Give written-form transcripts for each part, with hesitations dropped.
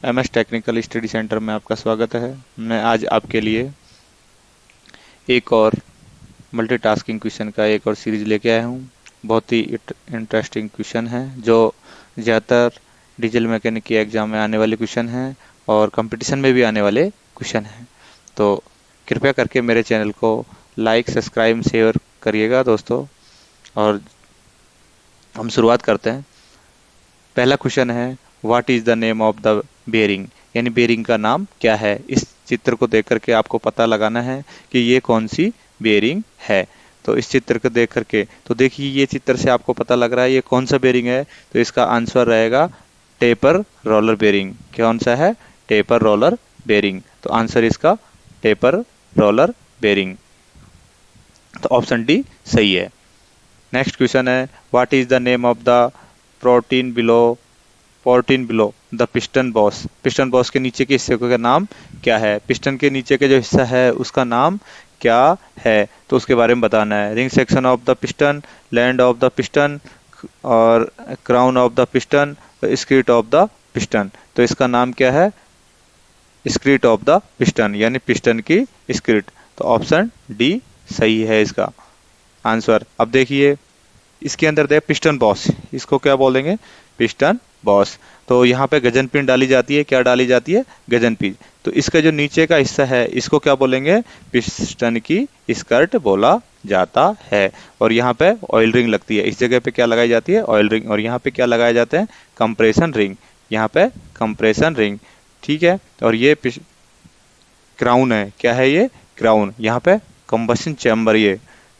MS technical study centre में आपका स्वागत है। मैं आज आपके लिए एक और मल्टीटास्किंग क्वेश्चन का एक और सीरीज लेके आया हूँ। बहुत ही इंटरेस्टिंग क्वेश्चन है जो ज़्यादातर डीजल मैकेनिक के एग्जाम में आने वाले क्वेश्चन हैं और कंपटीशन में भी आने वाले क्वेश्चन हैं। तो कृपया करके मेरे चैनल को लाइक, सब्सक्राइब, शेयर करिएगा दोस्तों। और हम शुरुआत करते हैं। पहला क्वेश्चन है, what is the name of the bearing, यानी बेरिंग का नाम क्या है। इस चित्र को देख करके आपको पता लगाना है कि ये कौन सी बेरिंग है। तो इस चित्र को देख करके तो देखिए, ये चित्र से आपको पता लग रहा है ये कौन सा बेरिंग है। तो इसका आंसर रहेगा टेपर रोलर बेरिंग। कौन सा है? Taper roller bearing. तो आंसर इसका टेपर रोलर बेरिंग। तो ऑप्शन डी सही है। नेक्स्ट क्वेश्चन है, what is the name of the protein below 14 below the piston boss. Piston boss के नीचे के हिस्से का नाम क्या है? पिस्टन के नीचे के जो हिस्सा है उसका नाम क्या है? तो उसके बारे में बताना है। Ring section of the piston, land of the piston, और crown of the piston, skirt of the piston. तो इसका नाम क्या है? स्क्रीट ऑफ द पिस्टन, यानी पिस्टन की स्क्रीट। तो ऑप्शन डी सही है इसका आंसर। अब देखिए, इसके अंदर दे पिस्टन बॉस, इसको क्या बोलेंगे? Piston boss. तो यहाँ पे गजन पिन डाली जाती है। क्या डाली जाती है? गजन पिन। तो इसका जो नीचे का हिस्सा है इसको क्या बोलेंगे? पिस्टन की स्कर्ट बोला जाता है। और यहाँ पे ऑयल रिंग लगती है। इस जगह पे क्या लगाई जाती है? Oil ring. और यहाँ पे क्या लगाए जाते हैं? Compression ring. यहाँ पे कंप्रेशन रिंग, ठीक है। और ये क्राउन है। क्या है ये? क्राउन। यहाँ पे कंबशन चैम्बर, ये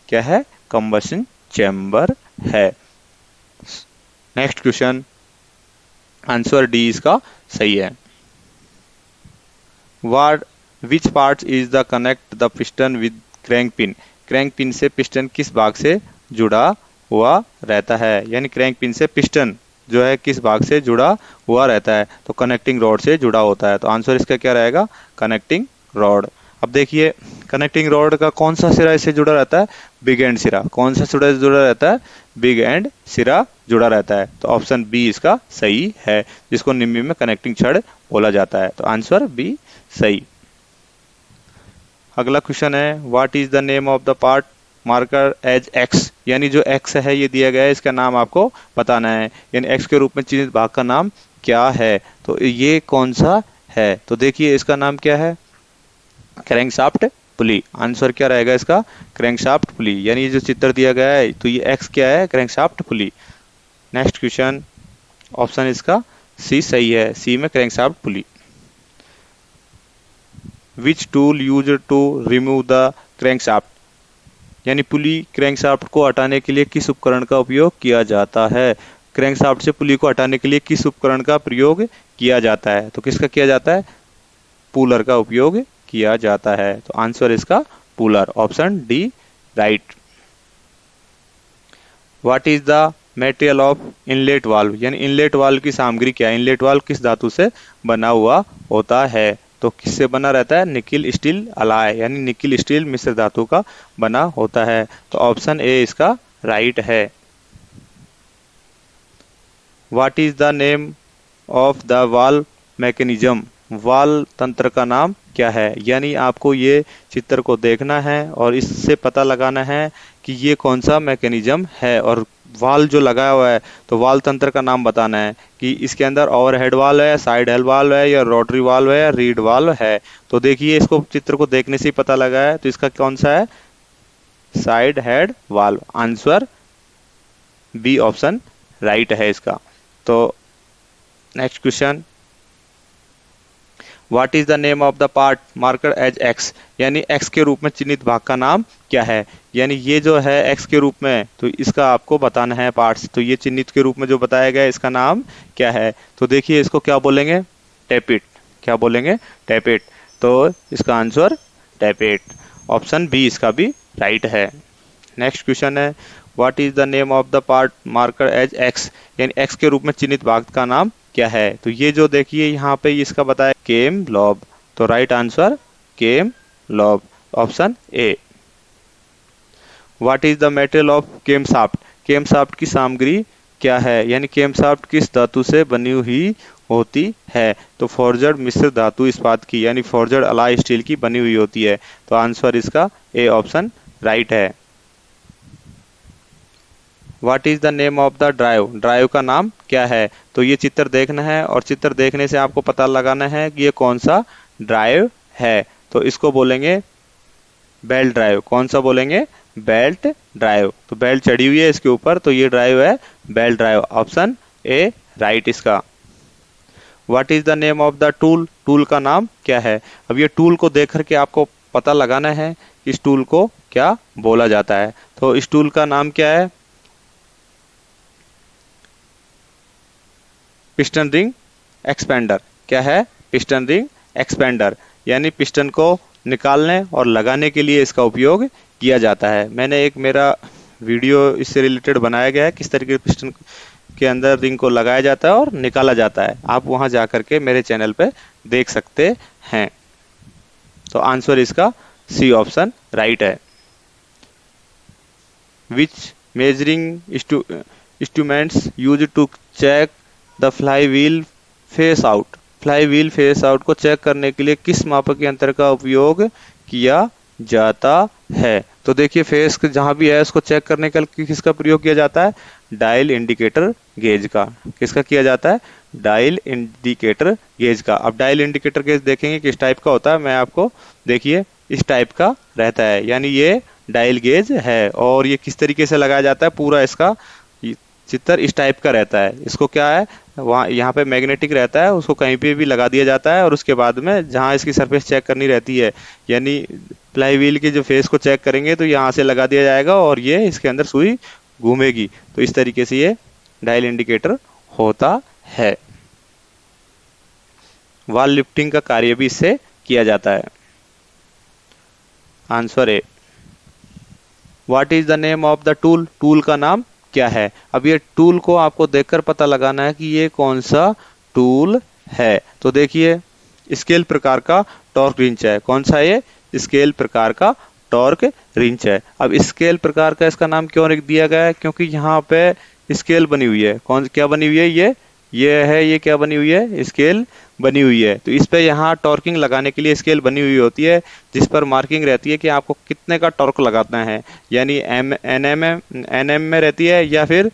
क्या है? कंबशन चैम्बर है। नेक्स्ट क्वेश्चन, आंसर डी इसका सही है। What which part is the connect the piston with crank pin. Crank pin से पिस्टन किस भाग से जुड़ा हुआ रहता है? यानी क्रैंक पिन से पिस्टन जो है किस भाग से जुड़ा हुआ रहता है? तो कनेक्टिंग रॉड से जुड़ा होता है। तो आंसर इसका क्या रहेगा? Connecting rod. अब देखिए, कनेक्टिंग रॉड का कौन सा सिरा इससे जुड़ा रहता है? बिग एंड सिरा। कौन सा सिरा जुड़ा रहता है? बिग एंड सिरा जुड़ा रहता है। तो ऑप्शन बी इसका सही है, जिसको निम्बी में कनेक्टिंग छड़ बोला जाता है। तो आंसर बी सही। अगला क्वेश्चन है, what is the name of the part marker as X. यानी जो एक्स है ये दिया गया है, इसका नाम आपको बताना है। यानी एक्स के रूप में चिन्हित भाग का नाम क्या है? तो ये कौन सा है? तो देखिए, इसका नाम क्या है? क्रैंकशाफ्ट पुली। आंसर क्या रहेगा इसका? क्रैंकशाफ्ट पुली। यानी ये जो चित्र दिया गया है तो ये एक्स क्या है? Crankshaft pulley. Next question, option इसका सी सही है। सी में crankshaft pulley. Which tool use to remove the crankshaft. यानी पुली क्रैंकशाफ्ट को हटाने के लिए किस उपकरण का उपयोग किया जाता है? क्रैंकशाफ्ट से पुली को हटाने के लिए किस उपकरण का प्रयोग किया जाता है? तो किसका किया जाता है? पुलर का उपयोग किया जाता है। तो आंसर इसका puller. Option D right. What is the material of inlet valve. यानी इनलेट वाल्व की सामग्री क्या है? इनलेट वाल्व किस धातु से बना हुआ होता है? तो किससे बना रहता है? निकिल स्टील अलाय, यानी निकिल स्टील मिश्र धातु का बना होता है। तो ऑप्शन ए इसका राइट है। What is the name of the valve mechanism. Valve तंत्र का नाम क्या है? यानी आपको ये चित्र को देखना है और इससे पता लगाना है कि ये कौन सा मैकेनिज्म है। और वाल्व जो लगाया हुआ है तो वाल्व तंत्र का नाम बताना है कि इसके अंदर ओवरहेड वाल्व है, साइड हेड वाल्व है, या रोटरी वाल्व है, या रीड वाल्व है। तो देखिए, इसको चित्र को देखने से ही पता लगा है। तो इसका कौन सा है? Side head valve. Answer B option right है इसका। तो next question, what is the name of the part marker as X. यानी एक्स के रूप में चिन्हित भाग का नाम क्या है? यानी ये जो है एक्स के रूप में, तो इसका आपको बताना है पार्ट्स। तो ये चिन्हित के रूप में जो बताया गया है इसका नाम क्या है? तो देखिए, इसको क्या बोलेंगे? टैपिट। क्या बोलेंगे? टैपिट। तो इसका आंसर टैपिट। ऑप्शन बी इसका भी राइट है। नेक्स्ट क्वेश्चन है, what is the name of the part marker as X. यानी एक्स के रूप में चिन्हित भाग का नाम क्या है? तो ये जो देखिए यहाँ पे इसका बताया केम लॉब। तो right answer came lobe. Option A. What is the material of camshaft. Camshaft की सामग्री क्या है? यानी केमशाफ्ट किस धातु से बनी हुई होती है। तो फोर्जड मिश्र धातु इस्पात की यानी फोर्जड अलाय स्टील की बनी हुई होती है। तो आंसर इसका ए ऑप्शन राइट है। What is the name of the drive, drive का नाम क्या है? तो ये चित्र देखना है और चित्र देखने से आपको पता लगाना है कि ये कौन सा ड्राइव है। तो इसको बोलेंगे बेल्ट ड्राइव। कौन सा बोलेंगे? Belt drive. तो बेल्ट चढ़ी हुई है इसके ऊपर, तो ये ड्राइव है belt drive. Option A right इसका। What is the name of the tool, tool का नाम क्या है? अब ये टूल को देख करके आपको पता लगाना है कि इस टूल को क्या बोला जाता है। तो इस टूल का नाम क्या है? Piston ring expander. क्या है? पिस्टन रिंग एक्सपेंडर, यानी पिस्टन को निकालने और लगाने के लिए इसका उपयोग किया जाता है। मैंने एक मेरा वीडियो इससे रिलेटेड बनाया गया है, किस तरीके से पिस्टन के अंदर रिंग को लगाया जाता है और निकाला जाता है। आप वहां जाकर के मेरे चैनल पे देख सकते हैं। तो आंसर इसका सी ऑप्शन राइट है। Which measuring instruments use to check the fly wheel face out, fly wheel face out को चेक करने के लिए किस मापक यंत्र का उपयोग किया जाता है? तो देखिए फेस जहां भी है उसको चेक करने के लिए किसका प्रयोग किया जाता है? डायल इंडिकेटर गेज का। किसका किया जाता है? डायल इंडिकेटर गेज का। अब डायल इंडिकेटर गेज देखेंगे किस टाइप का होता है। मैं आपको देखिए इस टाइप का रहता है, यानी ये डायल गेज है। और ये किस तरीके से लगाया जाता है, पूरा इसका चित्र इस टाइप का रहता है। इसको क्या है, वहाँ यहाँ पे मैग्नेटिक रहता है, उसको कहीं पे भी लगा दिया जाता है और उसके बाद में जहाँ इसकी सरफेस चेक करनी रहती है, यानी फ्लाई व्हील के जो फेस को चेक करेंगे तो यहाँ से लगा दिया जाएगा और ये इसके अंदर सुई घूमेगी। तो इस तरीके से ये डायल इंडिकेटर होता है। वॉल लिफ्टिंग का कार्य भी इससे किया जाता है। Answer A. What is the name of the tool, tool का नाम क्या है? अब ये टूल को आपको देखकर पता लगाना है कि ये कौन सा टूल है। तो देखिए स्केल प्रकार का टॉर्क रिंच है। कौन सा ये? स्केल प्रकार का टॉर्क रिंच है। अब स्केल प्रकार का इसका नाम क्यों रख दिया गया है? क्योंकि यहाँ पे स्केल बनी हुई है। कौन क्या बनी हुई है? ये क्या बनी हुई है? स्केल बनी हुई है। तो इस पे यहाँ टॉर्किंग लगाने के लिए स्केल बनी हुई होती है, जिस पर मार्किंग रहती है कि आपको कितने का टॉर्क लगाना है, यानी एनएम में रहती है या फिर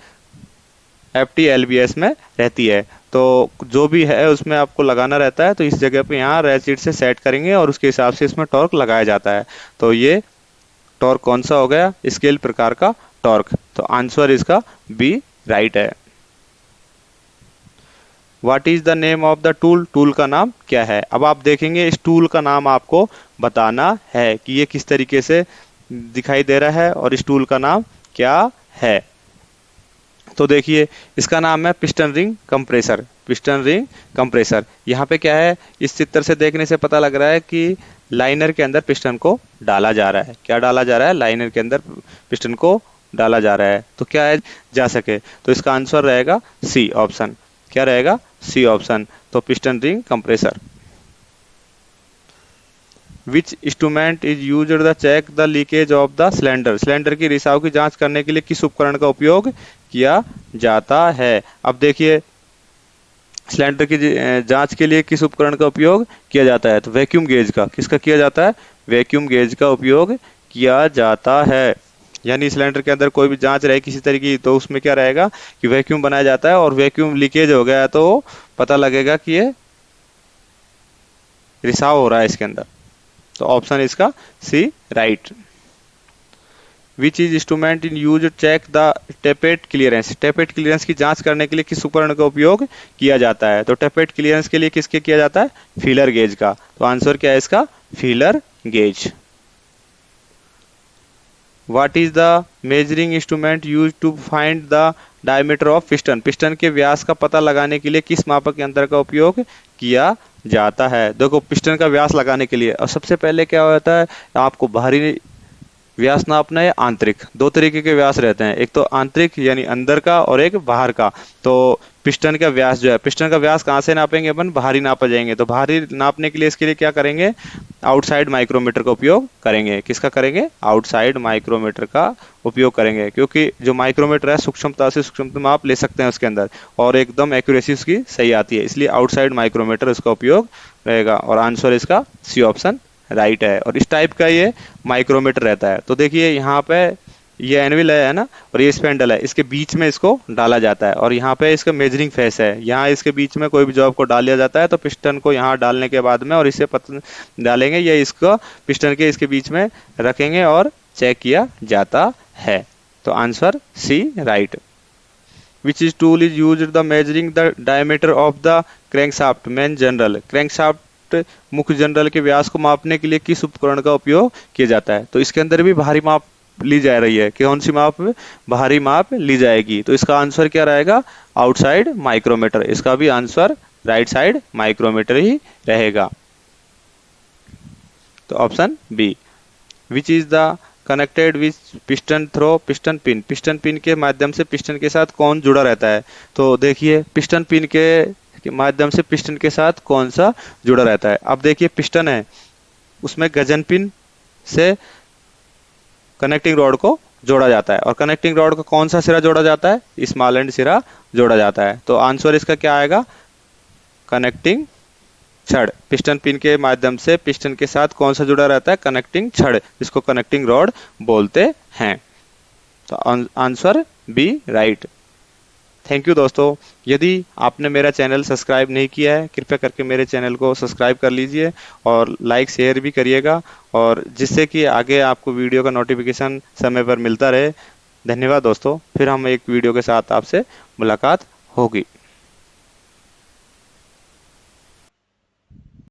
FT/LBS में रहती है। तो जो भी है उसमें आपको लगाना रहता है। तो इस जगह पे यहाँ रेसिट से सेट करेंगे और उसके हिसाब से इसमें टॉर्क लगाया जाता है। तो ये टॉर्क कौन सा हो गया? स्केल प्रकार का टॉर्क। तो आंसर इसका बी राइट है। What is the name of the tool, tool का नाम क्या है? अब आप देखेंगे इस टूल का नाम आपको बताना है कि ये किस तरीके से दिखाई दे रहा है और इस टूल का नाम क्या है। तो देखिए इसका नाम है piston ring compressor. Piston ring compressor. यहाँ पे क्या है, इस चित्र से देखने से पता लग रहा है कि लाइनर के अंदर पिस्टन को डाला जा रहा है। क्या डाला जा रहा है? लाइनर के अंदर पिस्टन को डाला जा रहा है। तो क्या है? जा सके। तो इसका आंसर रहेगा सी ऑप्शन। क्या रहेगा? C option. तो piston ring compressor. Which instrument is used the check the leakage of the cylinder, cylinder की रिसाव की जांच करने के लिए किस उपकरण का उपयोग किया जाता है? अब देखिए सिलेंडर की जांच के लिए किस उपकरण का उपयोग किया जाता है? तो वैक्यूम गेज का। किसका किया जाता है? वैक्यूम गेज का उपयोग किया जाता है। यानी सिलेंडर के अंदर कोई भी जांच रहे किसी तरीके की, तो उसमें क्या रहेगा कि वैक्यूम बनाया जाता है और वैक्यूम लीकेज हो गया तो पता लगेगा कि ये रिसाव हो रहा है इसके अंदर। तो ऑप्शन इसका C right. Which is instrument in use check the tappet clearance, tappet clearance की जांच करने के लिए किस उपकरण का उपयोग किया जाता है? तो टेपेट क्लियरेंस के लिए किसके किया जाता है? फीलर गेज का। तो आंसर क्या है इसका? Feeler gauge. What is the measuring instrument use to find the diameter of piston, piston के व्यास का पता लगाने के लिए किस मापक यंत्र का उपयोग किया जाता है? देखो पिस्टन का व्यास लगाने के लिए और सबसे पहले क्या होता है, आपको बाहरी व्यास नापना है आंतरिक, दो तरीके के व्यास रहते हैं, एक तो आंतरिक यानी अंदर का और एक बाहर का। तो पिस्टन का व्यास जो है, पिस्टन का व्यास कहाँ से नापेंगे अपन, बाहरी नापा जाएंगे। तो बाहरी नापने के लिए इसके लिए क्या करेंगे, आउटसाइड माइक्रोमीटर का उपयोग करेंगे। किसका करेंगे, आउटसाइड माइक्रोमीटर का उपयोग करेंगे, क्योंकि जो माइक्रोमीटर है सूक्ष्मता से सूक्ष्मतम माप ले सकते हैं उसके अंदर और एकदम एक्यूरेसी उसकी सही आती है, इसलिए आउटसाइड माइक्रोमीटर इसका उपयोग रहेगा। और आंसर इसका सी ऑप्शन राइट है। और इस टाइप का ये माइक्रोमीटर रहता है। तो देखिए यहाँ पे ये एनविल है ना, और ये स्पेंडल है, इसके बीच में इसको डाला जाता है और यहाँ पे इसका मेजरिंग फेस है, यहाँ इसके बीच में कोई भी जॉब को डाल दिया जाता है। तो पिस्टन को यहाँ डालने के बाद में और इसे डालेंगे, ये इसको पिस्टन के इसके बीच में रखेंगे और चेक किया जाता है। तो answer C right. Which is tool is used the measuring the diameter of the crankshaft main journal. Crankshaft मुख्य जनरल के व्यास को मापने के लिए किस उपकरण का उपयोग किया जाता है। तो इसके अंदर भी भारी माप ली जा रही है, कौन सी माप, भारी माप ली जाएगी। तो इसका आंसर क्या रहेगा, आउटसाइड माइक्रोमीटर। इसका भी आंसर राइट साइड माइक्रोमीटर ही रहेगा। तो option B. Which is the connected which piston through piston pin. Piston pin के माध्यम से पिस्टन के साथ कौन जुड़ा रहता है। तो देखिए पिस्टन पिन के माध्यम से पिस्टन के साथ कौन सा जुड़ा रहता है। अब देखिए पिस्टन है, उसमें गजन पिन से कनेक्टिंग रॉड को जोड़ा जाता है और कनेक्टिंग रॉड का कौन सा सिरा जोड़ा जाता है, स्मॉल एंड सिरा जोड़ा जाता है। तो आंसर इसका क्या आएगा, कनेक्टिंग छड़। पिस्टन पिन के माध्यम से पिस्टन के साथ कौन सा जुड़ा रहता है, कनेक्टिंग छड़, जिसको कनेक्टिंग रॉड बोलते हैं। तो answer B right. Thank you दोस्तों। यदि आपने मेरा चैनल सब्सक्राइब नहीं किया है, कृपया करके मेरे चैनल को सब्सक्राइब कर लीजिए और लाइक शेयर भी करिएगा, और जिससे कि आगे आपको वीडियो का नोटिफिकेशन समय पर मिलता रहे। धन्यवाद दोस्तों। फिर हम एक वीडियो के साथ आपसे मुलाकात होगी।